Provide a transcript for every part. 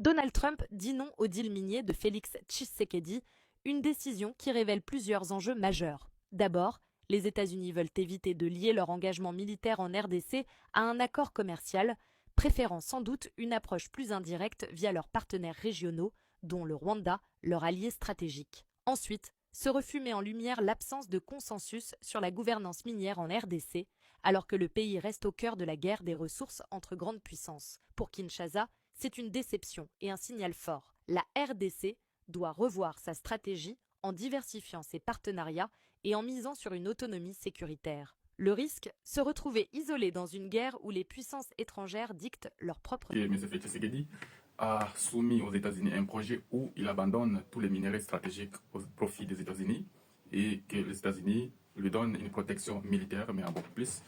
Donald Trump dit non au deal minier de Félix Tshisekedi, une décision qui révèle plusieurs enjeux majeurs. D'abord, les États-Unis veulent éviter de lier leur engagement militaire en RDC à un accord commercial, préférant sans doute une approche plus indirecte via leurs partenaires régionaux, dont le Rwanda, leur allié stratégique. Ensuite, ce refus met en lumière l'absence de consensus sur la gouvernance minière en RDC, alors que le pays reste au cœur de la guerre des ressources entre grandes puissances. Pour Kinshasa, c'est une déception et un signal fort. La RDC doit revoir sa stratégie en diversifiant ses partenariats et en misant sur une autonomie sécuritaire. Le risque, se retrouver isolé dans une guerre où les puissances étrangères dictent leur propre... M. Félix Tshisekedi a soumis aux États-Unis un projet où il abandonne tous les minerais stratégiques au profit des États-Unis et que les États-Unis lui donnent une protection militaire, mais en beaucoup plus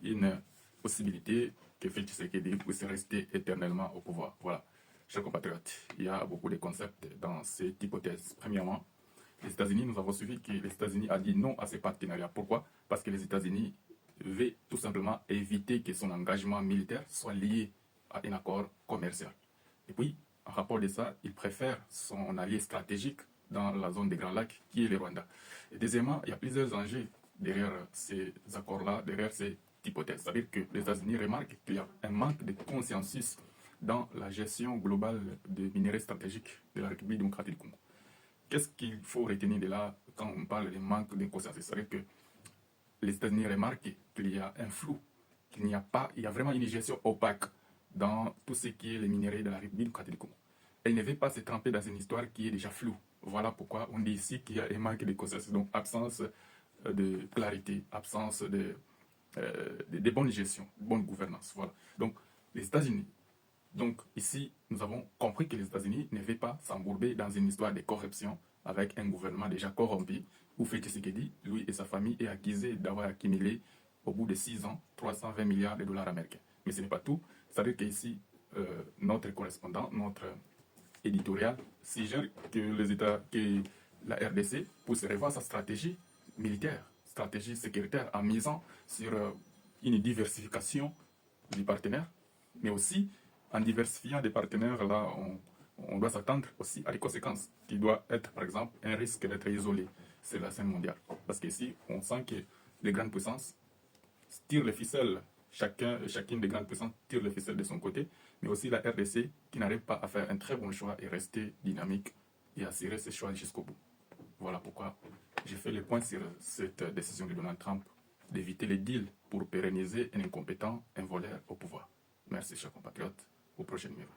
une possibilité que Félix Tshisekedi puisse rester éternellement au pouvoir. Voilà, chers compatriotes, il y a beaucoup de concepts dans cette hypothèse. Premièrement, les États-Unis, nous avons suivi que les États-Unis a dit non à ces partenariats. Pourquoi? Parce que les États-Unis veulent tout simplement éviter que son engagement militaire soit lié à un accord commercial. Et puis, en rapport de ça, il préfère son allié stratégique dans la zone des Grands Lacs, qui est le Rwanda. Et deuxièmement, il y a plusieurs enjeux derrière ces accords-là, derrière cette hypothèse. C'est-à-dire que les États-Unis remarquent qu'il y a un manque de consensus dans la gestion globale des minerais stratégiques de la République démocratique du Congo. Qu'est-ce qu'il faut retenir de là quand on parle de manque de consensus? C'est-à-dire que les États-Unis remarquent qu'il y a un flou, qu'il n'y a pas, il y a vraiment une gestion opaque dans tout ce qui est les minéraux de la République démocratique du Congo. Elle ne veut pas se tremper dans une histoire qui est déjà floue. Voilà pourquoi on dit ici qu'il y a un manque de consensus, donc absence de clarité, absence de bonne gestion, de bonne gouvernance. Voilà. Donc les États-Unis. Donc ici, nous avons compris que les États-Unis ne veulent pas s'embourber dans une histoire de corruption avec un gouvernement déjà corrompu, où Félix Tshisekedi, lui et sa famille, est accusé d'avoir accumulé, au bout de 6 ans, 320 milliards de dollars américains. Mais ce n'est pas tout. C'est-à-dire qu'ici, notre correspondant, notre éditorial, suggère que les États, que la RDC puisse revoir sa stratégie militaire, stratégie sécuritaire, en misant sur une diversification des partenaires, mais aussi en diversifiant des partenaires, là, on doit s'attendre aussi à des conséquences, qui doivent être, par exemple, un risque d'être isolé sur la scène mondiale. Parce qu'ici, on sent que les grandes puissances tirent les ficelles, chacune des grandes puissances tire les ficelles de son côté, mais aussi la RDC qui n'arrive pas à faire un très bon choix et rester dynamique et assurer ses choix jusqu'au bout. Voilà pourquoi j'ai fait le point sur cette décision de Donald Trump d'éviter les deals pour pérenniser un incompétent, un voleur au pouvoir. Merci, chers compatriotes. Au prochain numéro.